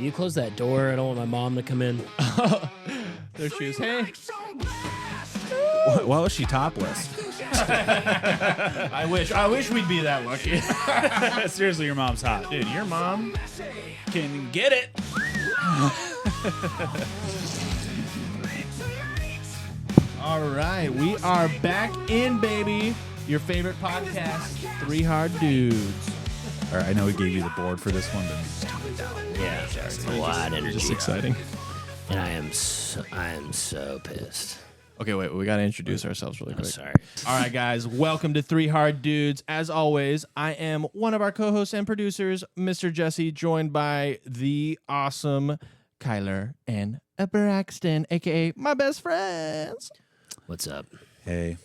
Will you close that door? I don't want my mom to come in. There she is. Hey. Why was she topless? I wish we'd be that lucky. Seriously, your mom's hot. Dude, your mom Can get it. All right, we are back in, baby. Your favorite podcast, Three Hard Dudes. All right, I know we gave you the board for this one, but just tone it down. Yeah, it's a lot of energy. Just exciting. And I am so pissed. Okay, wait, we got to introduce ourselves really quick. Sorry. All right, guys, welcome to Three Hard Dudes. As always, I am one of our co-hosts and producers, Mr. Jesse, joined by the awesome Kyler and Braxton, a.k.a. my best friends. What's up? Hey,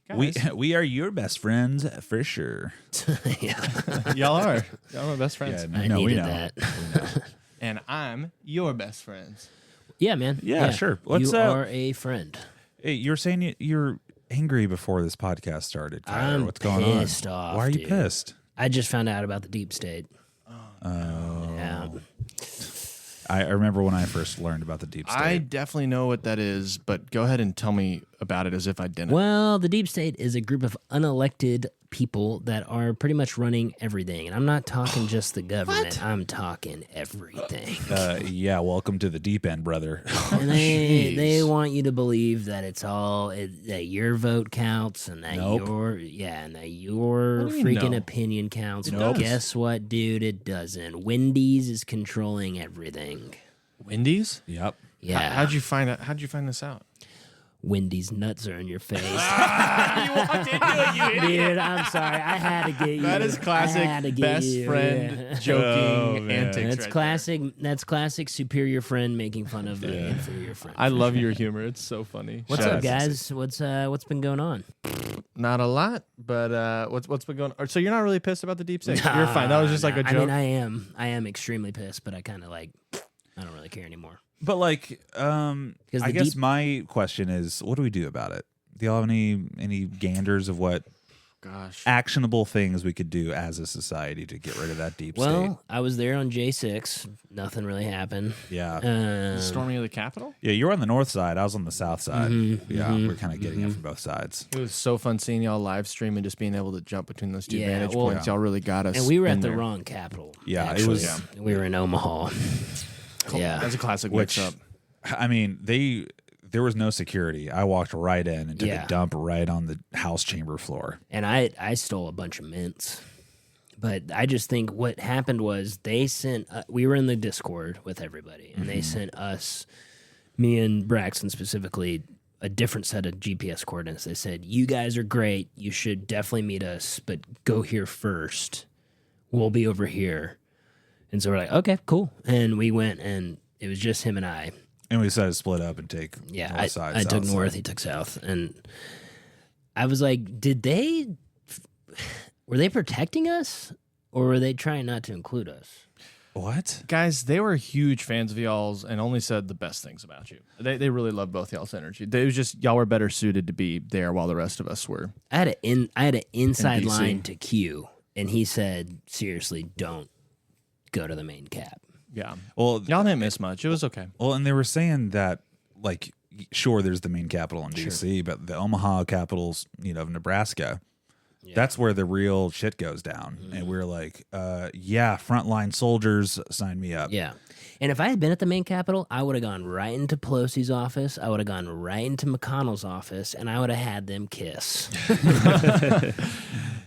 Guys. we are your best friends for sure. Yeah, Y'all are. Y'all are my best friends. I no, we needed know. that. And I'm your best friends. Yeah, man. Yeah, sure. What's you up? are a friend. Hey, you're saying you're angry before this podcast started, Kyler. I'm What's going on? pissed off, Why are you dude. pissed? I just found out about the deep state. Yeah. I remember when I first learned about the deep state. I definitely know what that is, but go ahead and tell me about it as if I didn't. Well, the deep state is a group of unelected people that are pretty much running everything. And I'm not talking just the government. I'm talking everything. Yeah, welcome to the deep end, brother. And jeez. they want you to believe that it's all that your vote counts and that Nope. your What do you freaking know? opinion counts. It But does. guess what, dude? It doesn't. Wendy's is controlling everything. Wendy's? Yep. Yeah. How'd you find out? How'd you find this out? Wendy's nuts are in your face. You walked into it, you Dude, I'm sorry. I had to get you. That is I had to classic get best you, friend yeah. joking man. antics. That's right classic. That's classic superior friend making fun of an inferior friend. there. I love your humor. It's so funny. What's Shut up, up, guys? What's been going on? Not a lot, but what's been going on? So you're not really pissed about the deep state? You're fine. That was just like a I joke. mean, I am extremely pissed, but I kind of I don't really care anymore. But like, Because I the guess deep- my question is, what do we do about it? Do y'all have any ganders of what Gosh. actionable things we could do as a society to get rid of that deep state? Well, I was there on J6. Nothing really happened. Yeah. Storming of the Capitol? Yeah, you're on the north side. I was on the south side. Yeah, we're kind of getting it from both sides. It was so fun seeing y'all live stream and just being able to jump between those two Yeah, vantage well- points. Y'all really got us. And we were in at the there. wrong capital. Yeah, it actually. was- We were in Omaha. Yeah. That's a classic Which, mix up. I mean, there was no security. I walked right in and took Yeah. a dump right on the house chamber floor. And I stole a bunch of mints. But I just think what happened was they sent, we were in the Discord with everybody, and they sent us, me and Braxton specifically, a different set of GPS coordinates. They said, you guys are great. You should definitely meet us, but go here first. We'll be over here. And so we're like, okay, cool. And we went, and it was just him and I. And we decided to split up and take Yeah, north side, I south took side. north, he took south, and I was like, were they protecting us, or were they trying not to include us? What? Guys, they were huge fans of y'all's and only said the best things about you. They really loved both y'all's energy. It was just y'all were better suited to be there while the rest of us were. I had an inside DC. line to Q, and he said, seriously, don't go to the main cap. Yeah. Well, Y'all didn't miss much. It was okay. well, and they were saying that, like, sure, there's the main capital in D.C., but the Omaha capital's, of Nebraska. That's where the real shit goes down. And we were like, yeah, frontline soldiers, sign me up. Yeah. And if I had been at the main capital, I would have gone right into Pelosi's office. I would have gone right into McConnell's office, and I would have had them kiss.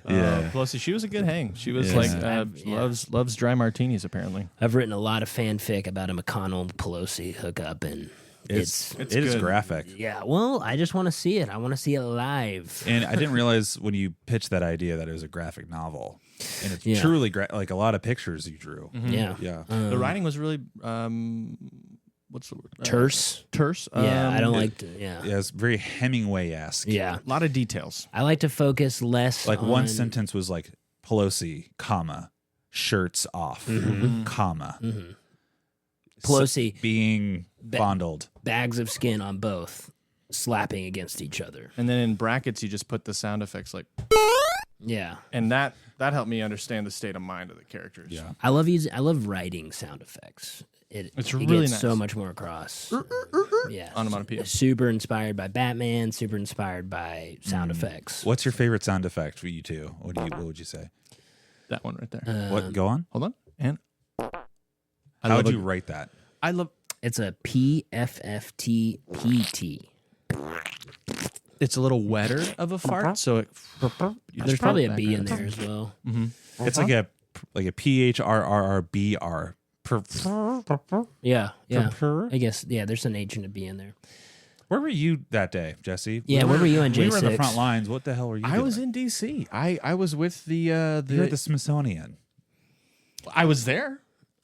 Yeah. Pelosi, she was a good hang. She was Yeah. like loves dry martinis apparently. I've written a lot of fanfic about a McConnell-Pelosi hookup, and It is good. graphic. yeah, well, I just want to see it. I want to see it live. And I didn't realize when you pitched that idea that it was a graphic novel. And it's Yeah. truly like a lot of pictures you drew. Yeah. Yeah. The writing was really what's the word? Terse. Terse. Yeah, I don't like to. Yeah. Yeah, it's very Hemingway-esque. Yeah. A lot of details. I like to focus less Like on... one sentence was like Pelosi, comma, shirts off, comma. Pelosi, Being fondled. bags of skin on both, slapping against each other. And then in brackets you just put the sound effects like Yeah. And that helped me understand the state of mind of the characters. Yeah. I love writing sound effects. It's it really gets nice. so much more across. Yeah. Onomatopoeia. Super inspired by Batman, super inspired by sound effects. What's your favorite sound effect for you two? What would you say? That one right there. What? Go on. Hold on. And How would you write that? I love. It's a PFFTPT. It's a little wetter of a fart, so There's probably a B in there as well. It's like a PHRRRBR. Yeah. I guess, there's an H and a B in there. Where were you that day, Jesse? Yeah, where were you on J6? We were in the front lines. What the hell were you doing? I was in D.C. I was with the You were at the Smithsonian. I was there.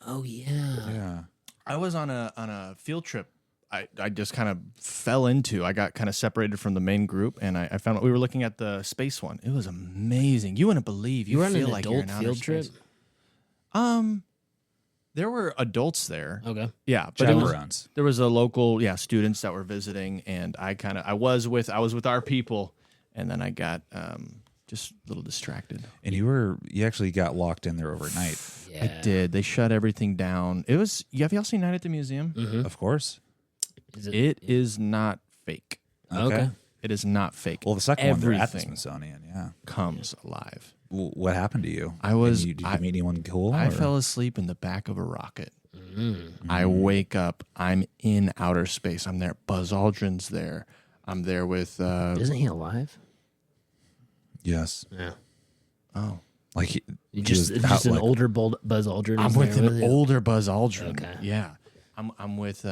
Oh, yeah. Yeah. I was on a field trip. I just kind of fell into. I got kind of separated from the main group, and I found we were looking at the space one. It was amazing. You wouldn't believe. You were on feel an like you're adult in outer field trip? space. There were adults there. Okay. Yeah, but Chaperones. there was a local students that were visiting, and I was with our people, and then I got just a little distracted. And you actually got locked in there overnight. Yeah. I did. They shut everything down. It was. Have y'all seen Night at the Museum? Of course. It is not fake. Okay. It is not fake. Well, the second one, they're at the Everything Smithsonian. Yeah. comes alive. What happened to you? Did you meet anyone cool? I or- fell asleep in the back of a rocket. I wake up. I'm in outer space. I'm there. Buzz Aldrin's there. I'm there with. Isn't he alive? Yes. Yeah. Oh, Like he Just an older Buzz Aldrin. I'm is with there an you? older Buzz Aldrin. Okay. Yeah. I'm with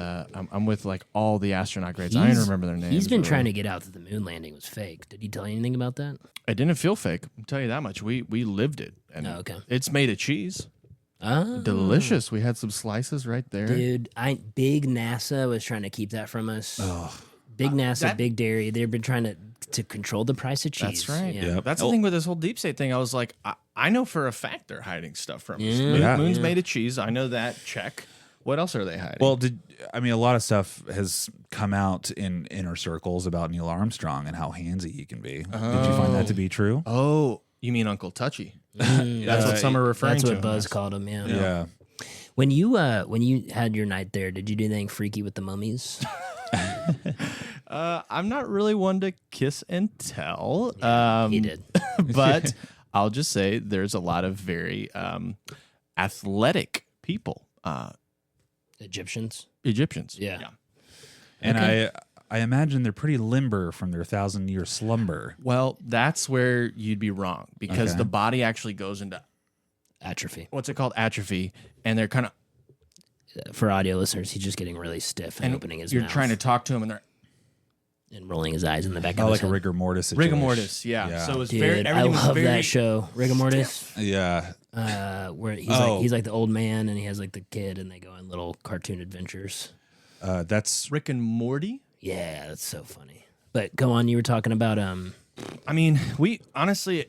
like all the astronaut grades. I don't remember their names. He's been trying to get out that the moon landing was fake. Did he tell you anything about that? It didn't feel fake. I'll tell you that much. We lived it. And Oh, okay. It's made of cheese. Oh. Delicious. We had some slices right there. Dude, big NASA was trying to keep that from us. Big NASA, Big Dairy. They've been trying to control the price of cheese. That's right. Yeah. Yep. That's the thing with this whole deep state thing. I was like, I know for a fact they're hiding stuff from us. Yeah. Moon's made of cheese. I know that. Check. What else are they hiding? Well, a lot of stuff has come out in inner circles about Neil Armstrong and how handsy he can be. Did you find that to be true? oh, you mean Uncle Touchy? That's what some are referring That's to. what Buzz him as. called him, yeah. Yeah. When you had your night there, did you do anything freaky with the mummies? I'm not really one to kiss and tell. He did. But I'll just say there's a lot of very athletic people. Egyptians? Egyptians. Yeah. And Okay. I imagine they're pretty limber from their 1,000-year slumber. Well, that's where you'd be wrong because Okay. the body actually goes into Atrophy. what's it called? Atrophy. And they're kind of, For audio listeners, he's just getting really stiff and opening his you're mouth trying to talk to him and they're and rolling his eyes in the back of Oh, his like a head. rigor mortis situation. rigor mortis. Yeah. So it was Dude, very, I everything love was very, that show, Rigor Mortis. Yeah. Where Oh. he's like the old man and he has like the kid and they go on little cartoon adventures. That's Rick and Morty. Yeah, that's so funny. But go on, you were talking about I mean, honestly,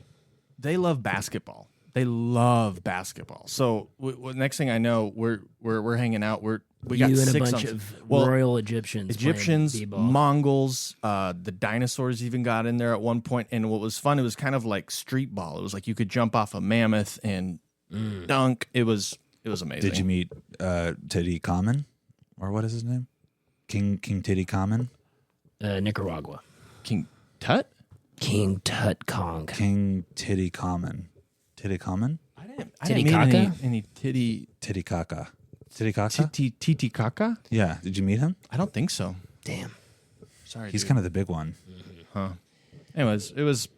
they love basketball. They love basketball. So next thing I know, we're hanging out. We got you and a six bunch on- of well, royal Egyptians. Egyptians, playing b-ball. Mongols, the dinosaurs even got in there at one point. And what was fun, it was kind of like street ball. It was like you could jump off a mammoth and dunk. It was amazing. Did you meet Teddy Common? Or what is his name? King Titty Common? Nicaragua. King Tut? King Tut Kong. King Titty Common. Titty Common? I didn't Titicaca? meet any titty Titicaca. Titicaca? Titicaca? Yeah. Did you meet him? I don't think so. Damn. Sorry, He's dude. kind of the big one. Anyways, it was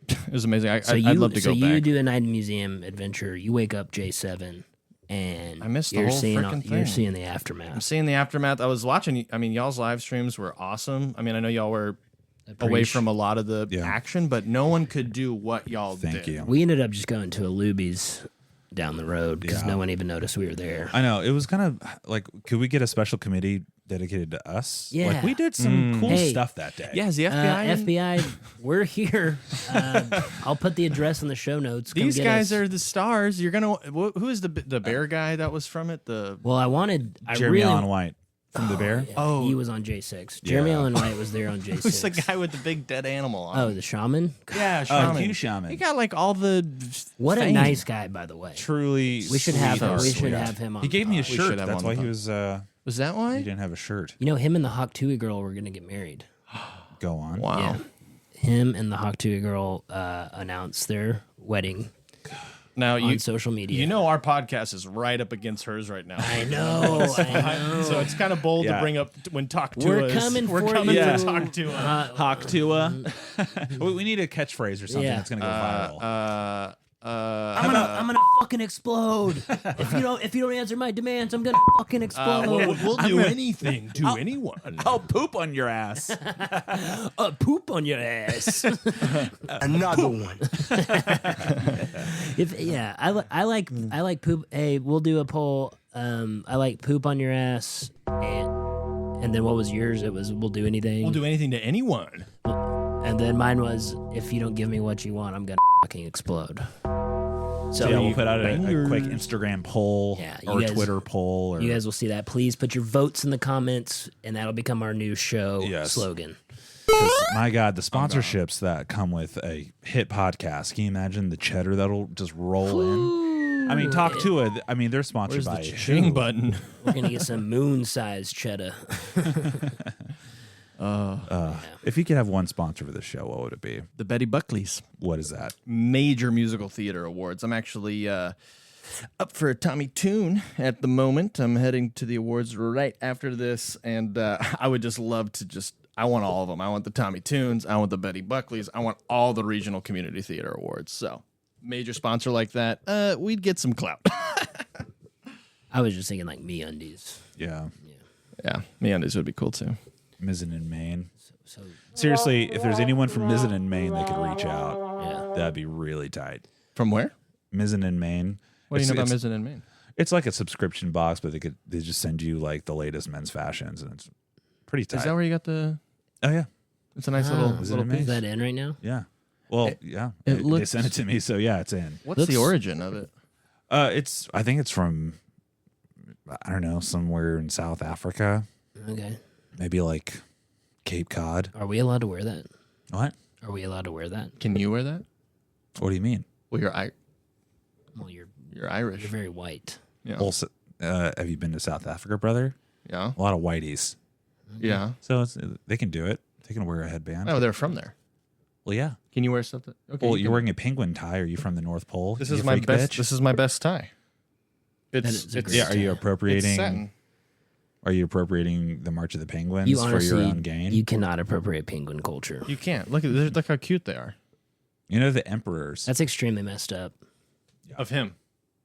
amazing. I'd love to go you back. do a night museum adventure. You wake up J7, and I missed the you're whole seeing frickin' you're thing. seeing the I'm aftermath. seeing the aftermath. I was watching. I mean, y'all's live streams were awesome. I mean, I know y'all were away from a lot of the action, but no one could do what y'all did. Thank you. We ended up just going to a Luby's down the road because Yeah. no one even noticed we were there. I know. It was kind of like, could we get a special committee dedicated to us? Yeah. Like, we did some cool Hey. stuff that day. Yeah, is the FBI? in? FBI, we're here. I'll put the address in the show notes. Come These get guys us. are the stars. You're gonna. Who is the bear guy that was from it? The Well, I Jeremy really, Allen White. from the bear. Yeah, Oh. he was on J6. Jeremy Yeah. Allen White was there on J6. Who's the guy with the big dead animal on? Oh, the shaman. yeah, Oh, shaman. Hugh Shaman. He got like all the What a fame. nice guy, by the way. Truly, We should have him. sweetheart. We should have him on. He gave me a the pod. We shirt. should have That's him why on he the was. Was that He why? didn't have a shirt. You know, him and the Hawk Tuah girl were gonna get married. Go on. Wow. Yeah. Him and the Hawk Tuah girl announced their wedding Now on social media. you know our podcast is right up against hers right now. I know. I know. So it's kind of bold to Yeah. bring up when talk to We're us. coming We're for coming you. for talk to us. Hawk Tua. we need a catchphrase or something Yeah. that's gonna go viral. I'm gonna fucking explode. If you don't answer my demands, I'm gonna fucking explode. We'll do anything to anyone. I'll poop on your ass. Poop on your ass. Another one. I like poop. Hey, we'll do a poll. I like poop on your ass, and then what was yours? It was we'll do anything. We'll do anything to anyone. And then mine was if you don't give me what you want, I'm gonna fucking explode. So yeah, we'll put out a quick Instagram poll Yeah, you or guys- Twitter poll. Or, You guys will see that. Please put your votes in the comments, and that'll become our new show Yes. slogan. 'cause, my God, the sponsorships that come with a hit podcast. Can you imagine the cheddar that'll just roll in? I mean, Talk to it. I mean, they're sponsored Where's by the ching button? We're gonna get some moon-sized cheddar. Uh, If you could have one sponsor for the show, what would it be? the Betty Buckley's What is that? Major Musical Theater Awards. I'm actually up for a Tommy Tune at the moment. I'm heading to the awards right after this, and I would just love to I want all of them. I want the Tommy Tunes. I want the Betty Buckleys. I want all the regional community theater awards. So, major sponsor like that, we'd get some clout. I was just thinking like MeUndies. Yeah, Yeah, MeUndies would be cool too. Mizzen in Maine. So Seriously, if there's anyone from Mizzen in Maine that could reach out, yeah, that'd be really tight. From where? Mizzen in Maine. What do you know about It's- Mizzen in Maine? It's like a subscription box, but they just send you like the latest men's fashions, and it's pretty tight. Is that where you got the? Oh yeah, It's a nice Ah. little Is it little in Maine? is piece. that in right now? yeah. Well, It- yeah. it They looks- sent it to me, so yeah, it's in. What's Looks- the origin of it? I think it's from, I don't know, somewhere in South Africa, Okay. maybe like Cape Cod. Are we allowed to wear that? What? Are we allowed to wear that? Can you wear that? What do you mean? Well, you're Well, you're Irish. very white. Yeah. Also, have you been to South Africa, brother? Yeah. A lot of whiteys, Yeah. so they can do it. They can wear a headband. Oh, they're from there. Well, yeah. Can you wear something? Okay. Well, you you're can- wearing a penguin tie. Are you from the North Pole? This you is my freak best. bitch? This is my best tie. That It's is a it's great Yeah. Are you it's appropriating? satin. Are you appropriating the March of the Penguins You for honestly, your own gain? you cannot appropriate penguin culture. You can't look how cute they are. You know the emperors. That's extremely messed up. Of him.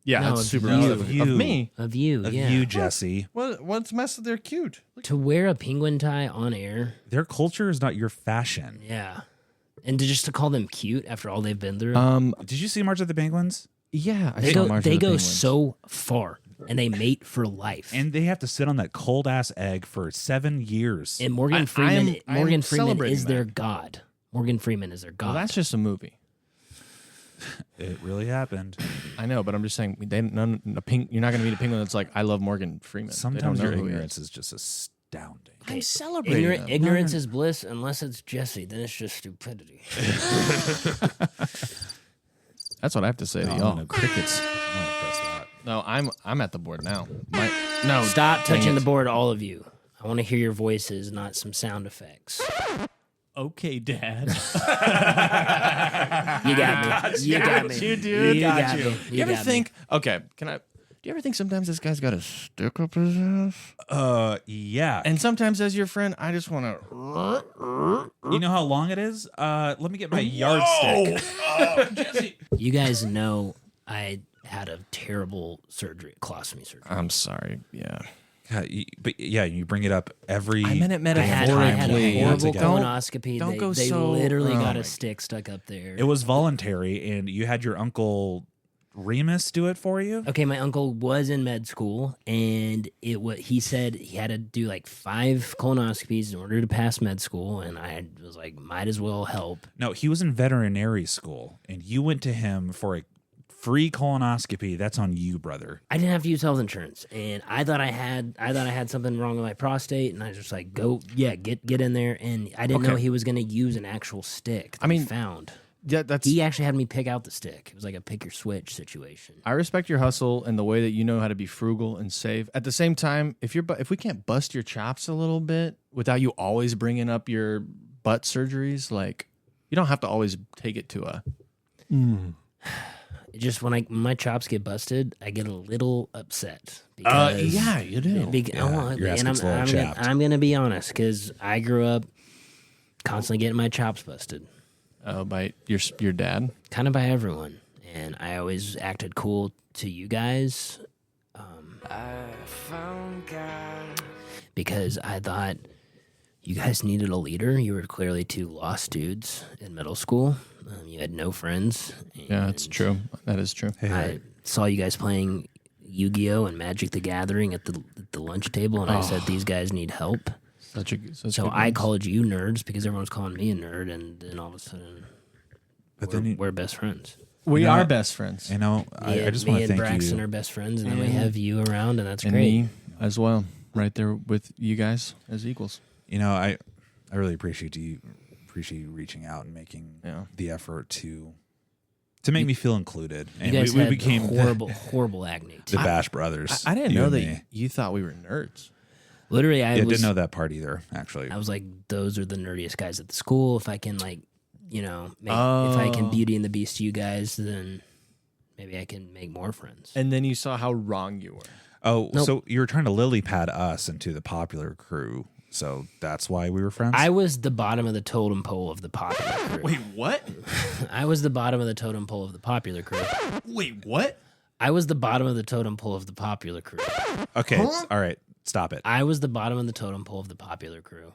Yeah, No, that's of super you. messed up. Of you. Of me. Of you, of yeah. you, Jesse. What's messed? They're cute. Look. To wear a penguin tie on air, Their culture is not your fashion. yeah. And to call them cute after all they've been through. Did you see March of the Penguins? Yeah. I they saw go March of they the go Penguins. so far and they mate for life. And they have to sit on that cold ass egg for 7 years. And Morgan I Freeman am Freeman celebrating is their that. god. Morgan Freeman is their god. Well, that's just a movie. It really happened. I know, but I'm just saying you're not going to meet a penguin that's like, I love Morgan Freeman. Sometimes they don't your know who he ignorance is. is just astounding. I'm celebrating them. Ignorance is bliss unless it's Jesse. Then it's just stupidity. That's what I have to say to Oh, y'all. no, crickets. I'm gonna press that. No, I'm at the board now. No, Stop dang touching it. the board, all of you. I want to hear your voices, not some sound effects. Okay, Dad. You got me. You got me. you, dude. You got me. You ever got me. think? Okay, do you ever think sometimes this guy's got a stick up his ass? Yeah. And sometimes, as your friend, I just want to. You know how long it is? Let me get my yardstick. You guys know I had a terrible surgery, colostomy surgery. I'm sorry. Yeah. God, but yeah, you bring it up every. I meant it I had metaphorically. a horrible Don't- colonoscopy. don't they go they so- literally oh got my- a stick stuck up there. It was voluntary, and you had your uncle Remus do it for you. Okay, my uncle was in med school, and he said he had to do like 5 colonoscopies in order to pass med school, and I was like, might as well help. No, he was in veterinary school, and you went to him for a free colonoscopy. That's on you, brother. I didn't have to use health insurance, and I thought I had something wrong with my prostate, and I was just like, get in there, and I didn't know he was going to use an actual stick. He found. Yeah, he actually had me pick out the stick. It was like a pick your switch situation. I respect your hustle and the way that you know how to be frugal and save. At the same time, if we can't bust your chops a little bit without you always bringing up your butt surgeries, like you don't have to always take it to a. Just when my chops get busted, I get a little upset. Because, yeah, you do. Your ass gets a little chapped. I'm gonna be honest, because I grew up constantly getting my chops busted. Oh, by your dad? Kind of by everyone. And I always acted cool to you guys. I found God. Because I thought you guys needed a leader. You were clearly two lost dudes in middle school. You had no friends. Yeah, that's true. That is true. I saw you guys playing Yu-Gi-Oh! And Magic the Gathering at the lunch table, and I said, these guys need help. So I called you nerds because everyone was calling me a nerd, and then all of a sudden, we're best friends. We are best friends. You know, I just want to thank you. Me and Braxton are best friends, and then we have you around, and that's great. Me as well, right there with you guys as equals. You know, I really appreciate you reaching out and making the effort to make me feel included. And you guys we had became horrible acne. the Bash Brothers. I didn't know that you thought we were nerds. Literally, I didn't know that part either, actually. I was like, those are the nerdiest guys at the school. If I can, if I can Beauty and the Beast to you guys, then maybe I can make more friends. And then you saw how wrong you were. Oh, nope. So you were trying to lily pad us into the popular crew. So that's why we were friends? I was the bottom of the totem pole of the popular crew. Wait, what? I was the bottom of the totem pole of the popular crew. Wait, what? I was the bottom of the totem pole of the popular crew. Okay, all right. Stop it. I was the bottom of the totem pole of the popular crew.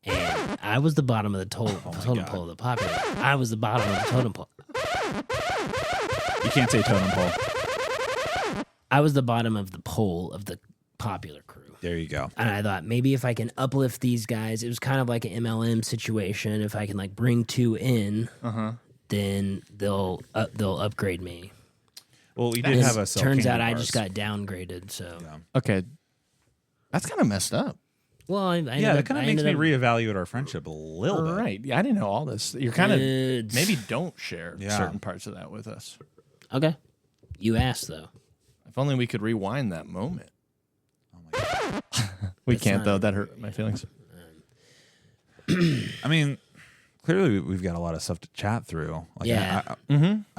And I was the bottom of the totem pole of the popular. I was the bottom of the totem pole. You can't say totem pole. I was the bottom of the pole of the popular crew. There you go. And I thought maybe if I can uplift these guys, it was kind of like an MLM situation. If I can bring two in, then they'll upgrade me. Well, we did have a turns out I just got downgraded. So okay, that's kind of messed up. Well, that kind of makes me reevaluate our friendship a little bit. Right? Yeah, I didn't know all this. You're kind of maybe don't share certain parts of that with us. Okay, you asked though. If only we could rewind that moment. Oh my god, we can't though. That hurt my feelings. I mean, clearly we've got a lot of stuff to chat through. I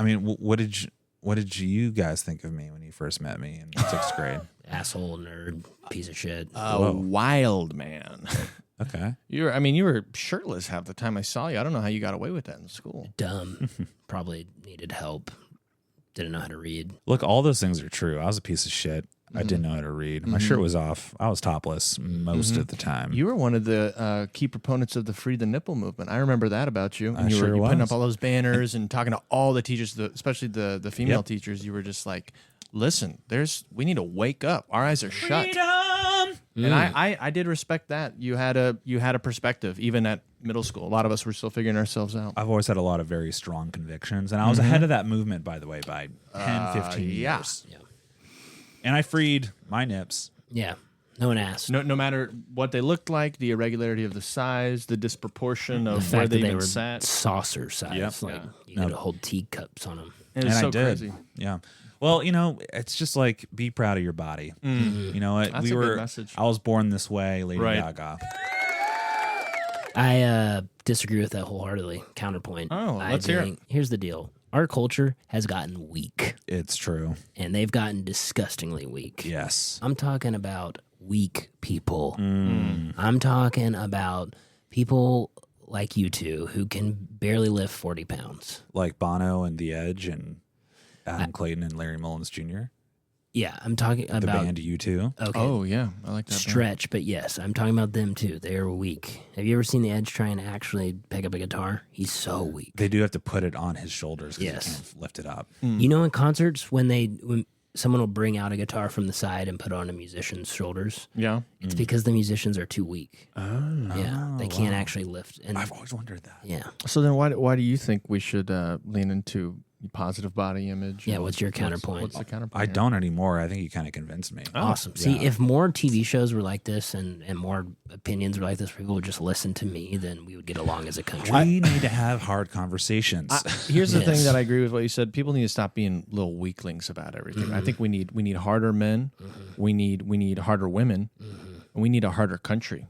mean, what did you guys think of me when you first met me in 6th grade? Asshole, nerd, piece of shit. Wild man. Okay. You were shirtless half the time I saw you. I don't know how you got away with that in school. Dumb. Probably needed help. Didn't know how to read. Look, all those things are true. I was a piece of shit. I didn't know how to read. My shirt was off. I was topless most of the time. You were one of the key proponents of the Free the Nipple movement. I remember that about you. And you were was. putting up all those banners and talking to all the teachers, especially the female teachers. You were just like, listen, we need to wake up. Our eyes are shut. And I did respect that. You had a perspective, even at middle school. A lot of us were still figuring ourselves out. I've always had a lot of very strong convictions, and I was ahead of that movement, by the way, by 10, 15 years. Yeah. And I freed my nips. Yeah. No one asked. No matter what they looked like, the irregularity of the size, the disproportion of where they even sat. Saucer size. Yep. You could hold teacups on them. It was And so I did. crazy. Yeah. Well, it's just like be proud of your body. You know what? That's a good message. I was born this way, Lady Gaga. I disagree with that wholeheartedly. Counterpoint. Oh, let's hear it. Here's the deal. Our culture has gotten weak. It's true. And they've gotten disgustingly weak. Yes. I'm talking about weak people. I'm talking about people like you two who can barely lift 40 pounds. Like Bono and The Edge and Adam Clayton and Larry Mullins Jr. Yeah, I'm talking about the band U2. Okay. Oh, yeah. I like that. Stretch, but yes, I'm talking about them too. They are weak. Have you ever seen The Edge try and actually pick up a guitar? He's so weak. They do have to put it on his shoulders because Yes. he can't lift it up. You know, in concerts, when someone will bring out a guitar from the side and put it on a musician's shoulders, Yeah. it's because the musicians are too weak. Oh. Yeah, they can't actually lift. And I've always wondered that. yeah, So then why do you think we should lean into Positive body image. Yeah, what's your counterpoint? What's the counterpoint? I don't anymore. I think you kind of convinced me. Awesome. See, if more TV shows were like this and more opinions were like this, people would just listen to me, then we would get along as a country. We need to have hard conversations. Here's the thing Yes. that I agree with what you said. People need to stop being little weaklings about everything. I think we need harder men. We need harder women. And we need a harder country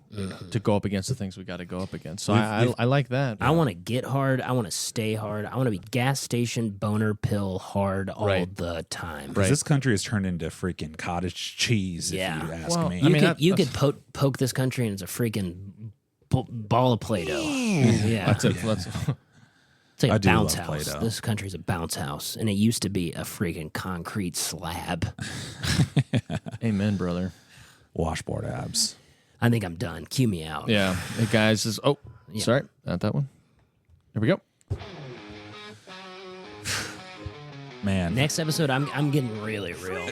to go up against the things we got to go up against. So I like that. I want to get hard. I want to stay hard. I want to be gas station boner pill hard all the time. Because this country has turned into freaking cottage cheese, Yeah. if you ask Well, me. You could poke this country and it's a freaking ball of Play-Doh. Yeah. Let's It's like I a do bounce love house. Play-Doh. This country's a bounce house, and it used to be a freaking concrete slab. Amen, brother. Washboard abs. I think I'm done. Cue me out. Yeah. Hey, guys. Sorry. Not that one. Here we go. Man. Next episode, I'm getting really real.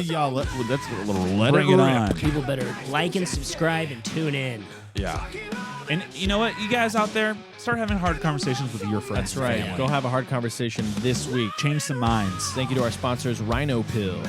Y'all, that's a little let Bring it on. People better like and subscribe and tune in. Yeah. And you know what? You guys out there, start having hard conversations with your friends. That's right. and family. Go have a hard conversation this week. Change some minds. Thank you to our sponsors, Rhino Pill.